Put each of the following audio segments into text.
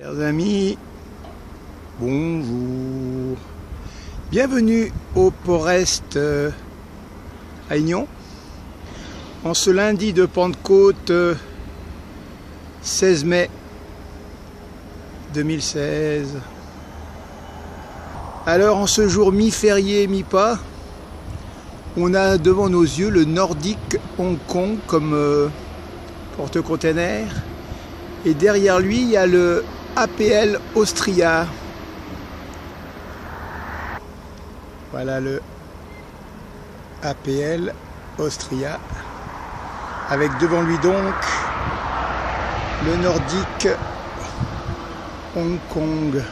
Chers amis, bonjour. Bienvenue au Port-Est à Aignan. En ce lundi de Pentecôte 16 mai 2016. Alors en ce jour mi-férié, mi-pas, on a devant nos yeux le Nordic Hong Kong comme porte-container. Et derrière lui, il y a le APL Austria. Voilà le APL Austria. Avec devant lui donc le Nordic Hong Kong.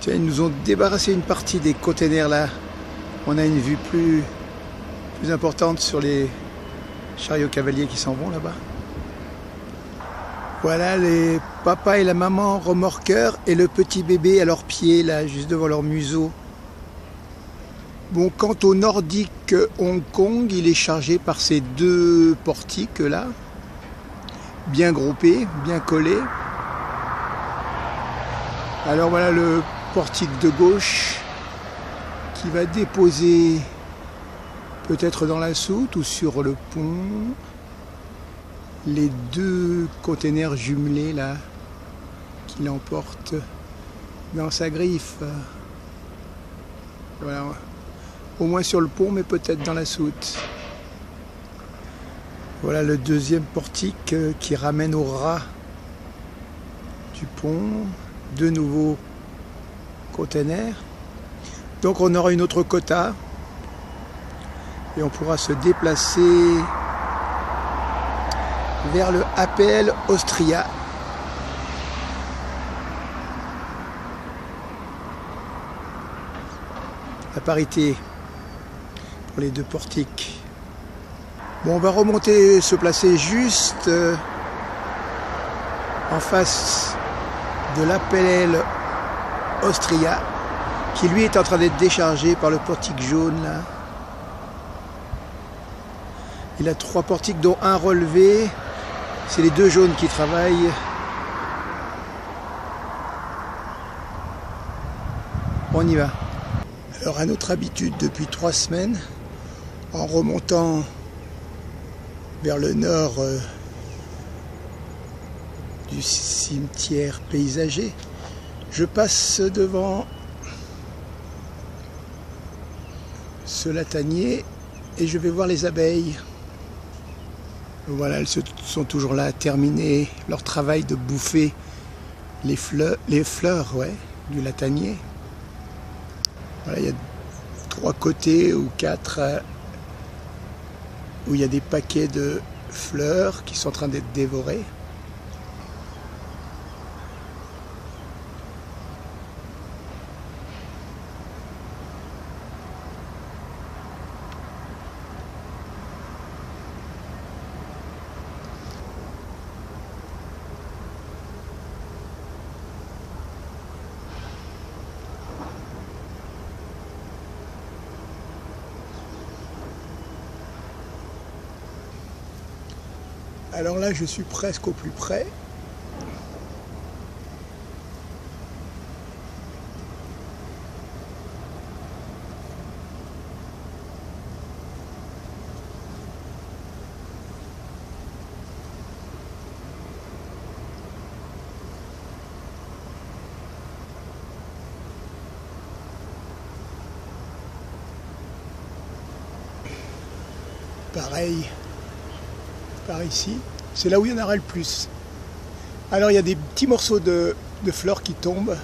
Tiens, ils nous ont débarrassé une partie des containers là. On a une vue plus importante sur les chariots cavaliers qui s'en vont là-bas. Voilà les papas et la maman remorqueurs et le petit bébé à leurs pieds là, juste devant leur museau. Bon, quant au Nordic Hong Kong, il est chargé par ces deux portiques là, bien groupés, bien collés. Alors voilà le portique de gauche qui va déposer peut-être dans la soute ou sur le pont les deux containers jumelés là qu'il emporte dans sa griffe. Voilà, au moins sur le pont mais peut-être dans la soute. Voilà le deuxième portique qui ramène au ras du pont. De nouveaux containers. Donc on aura une autre quota et on pourra se déplacer vers le APL Austria. La parité pour les deux portiques. Bon, on va remonter, se placer juste en face de l'APL Austria qui lui est en train d'être déchargé par le portique jaune là. Il a trois portiques dont un relevé, c'est les deux jaunes qui travaillent. On y va. Alors à notre habitude depuis 3 semaines, en remontant vers le nord du cimetière paysager, je passe devant ce latanier et je vais voir les abeilles. Voilà, elles sont toujours là à terminer leur travail de bouffer les fleurs ouais, du latanier. Voilà, il y a 3 côtés ou 4 où il y a des paquets de fleurs qui sont en train d'être dévorés. Alors là, je suis presque au plus près. Pareil, par ici, c'est là où il y en aura le plus. Alors il y a des petits morceaux de fleurs qui tombent.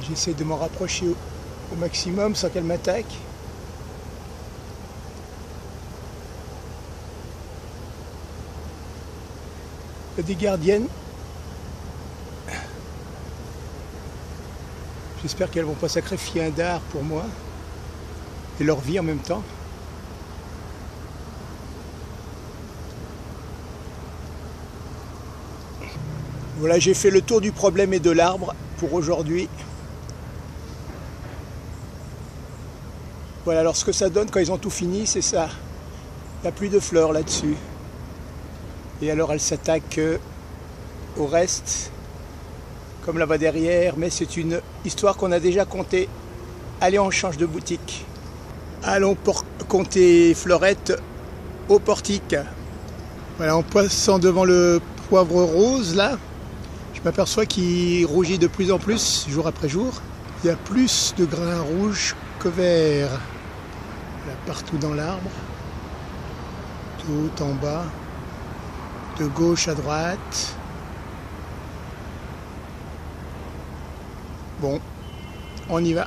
J'essaie de m'en rapprocher au maximum sans qu'elle m'attaque. Il y a des gardiennes. J'espère qu'elles ne vont pas sacrifier un dard pour moi et leur vie en même temps. Voilà, j'ai fait le tour du problème et de l'arbre pour aujourd'hui. Voilà, alors ce que ça donne quand ils ont tout fini, c'est ça. Il n'y a plus de fleurs là-dessus. Et alors elles s'attaquent au reste, comme là-bas derrière, mais c'est une histoire qu'on a déjà contée. Allez, on change de boutique. Allons compter Fleurette au portique. Voilà, en passant devant le poivre rose, là, je m'aperçois qu'il rougit de plus en plus, jour après jour. Il y a plus de grains rouges que verts. Là, partout dans l'arbre, tout en bas, de gauche à droite. Bon, on y va.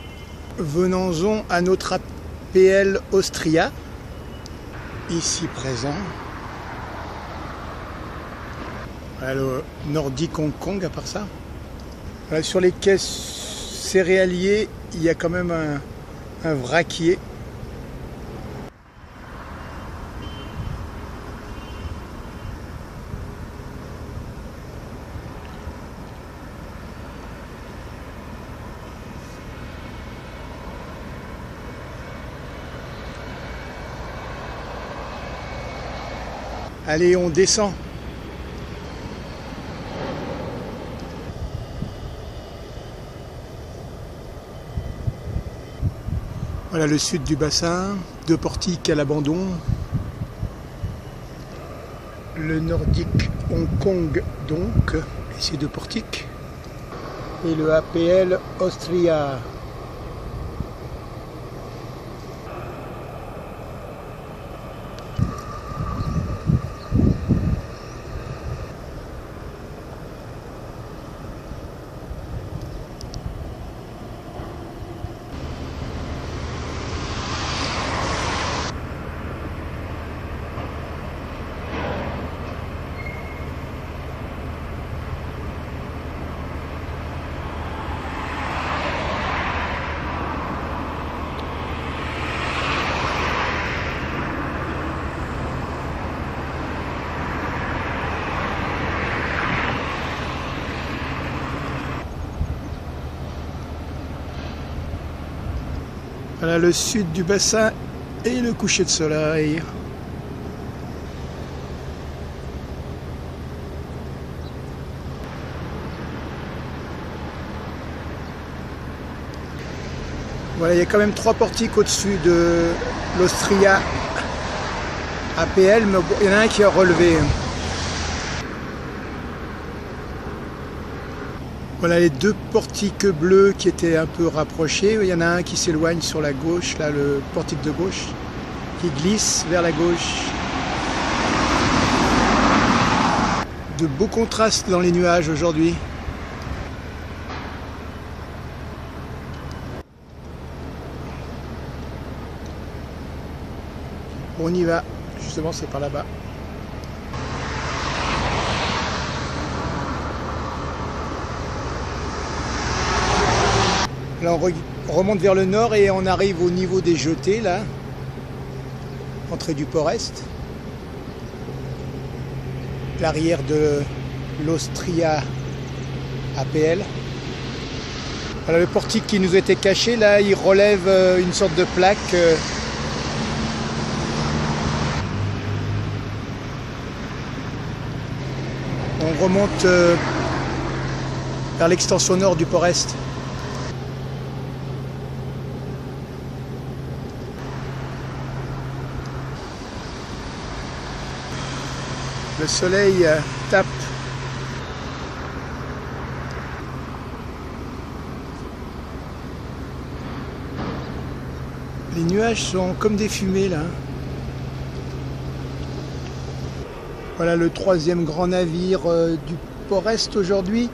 Venons-en à notre APL Austria, ici présent. Voilà le Nordic Hong Kong à part ça. Voilà, sur les caisses céréaliers, il y a quand même un vraquier. Allez, on descend. Voilà le sud du bassin, 2 portiques à l'abandon. Le Nordic Hong Kong donc, et ces 2 portiques. Et le APL Austria. Voilà le sud du bassin et le coucher de soleil. Voilà, il y a quand même 3 portiques au-dessus de l'Austria APL, mais il y en a un qui a relevé. Voilà les 2 portiques bleus qui étaient un peu rapprochés. Il y en a un qui s'éloigne sur la gauche, là le portique de gauche, qui glisse vers la gauche. De beaux contrastes dans les nuages aujourd'hui. On y va, justement c'est par là-bas. Là on remonte vers le nord et on arrive au niveau des jetées là, entrée du Port-Est. L'arrière de l'Austria APL. Voilà le portique qui nous était caché là, il relève une sorte de plaque. On remonte vers l'extension nord du Port-Est. Le soleil tape. Les nuages sont comme des fumées là. Voilà le 3e grand navire du Port-Est aujourd'hui,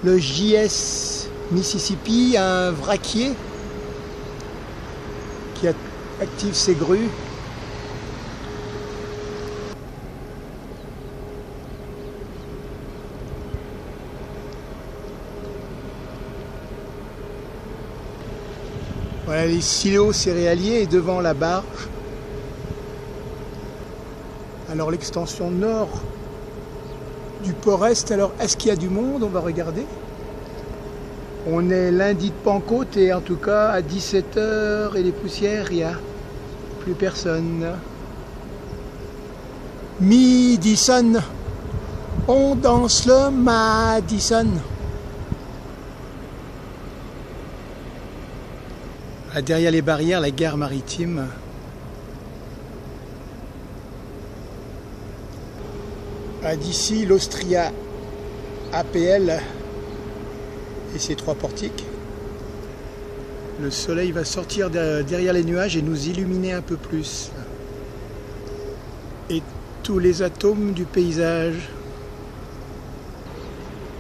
le JS Mississippi, un vraquier qui active ses grues. Voilà les silos céréaliers et devant la barge. Alors l'extension nord du port-est. Alors est-ce qu'il y a du monde? On va regarder. On est lundi de Pentecôte et en tout cas à 17 h et les poussières, il n'y a plus personne. Madison, on danse le Madison. Derrière les barrières, la gare maritime. D'ici, l'Austria APL et ses 3 portiques. Le soleil va sortir derrière les nuages et nous illuminer un peu plus. Et tous les atomes du paysage.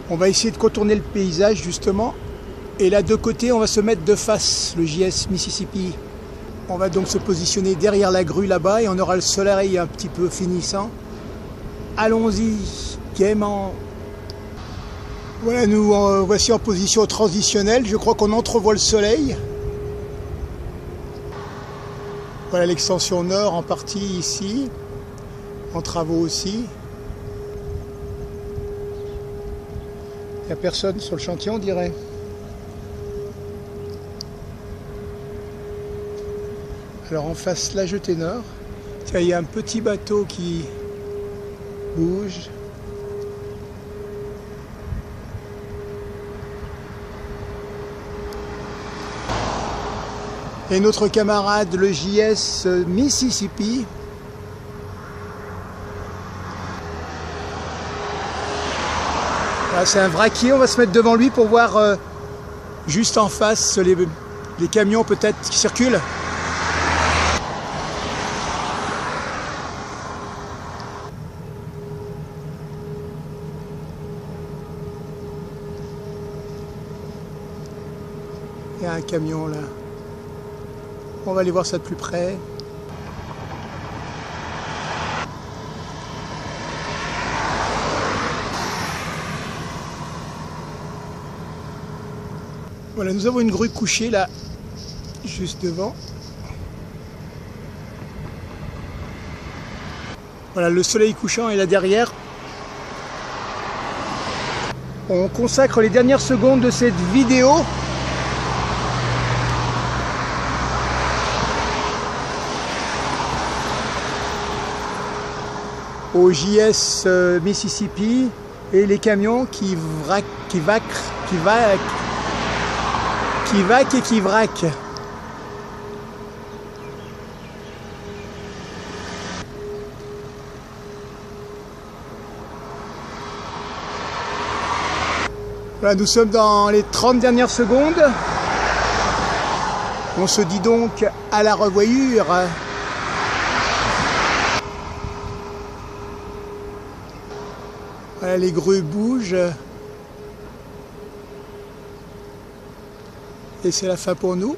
On va essayer de contourner le paysage justement. Et là, de côté, on va se mettre de face, le JS Mississippi. On va donc se positionner derrière la grue là-bas et on aura le soleil un petit peu finissant. Allons-y, gaiement. Voilà, nous voici en position transitionnelle. Je crois qu'on entrevoit le soleil. Voilà l'extension nord en partie ici, en travaux aussi. Il n'y a personne sur le chantier, on dirait. Alors en face, la jetée nord. Tiens, il y a un petit bateau qui bouge. Et notre camarade, le JS Mississippi. Voilà, c'est un vraquier, on va se mettre devant lui pour voir juste en face les camions peut-être qui circulent. Il y a un camion là. On va aller voir ça de plus près. Voilà, nous avons une grue couchée là, juste devant. Voilà, le soleil couchant est là derrière. On consacre les dernières secondes de cette vidéo au JS Mississippi et les camions qui vaquent et qui vraquent. Voilà, nous sommes dans les 30 dernières secondes. On se dit donc à la revoyure. Voilà, les grues bougent. Et c'est la fin pour nous.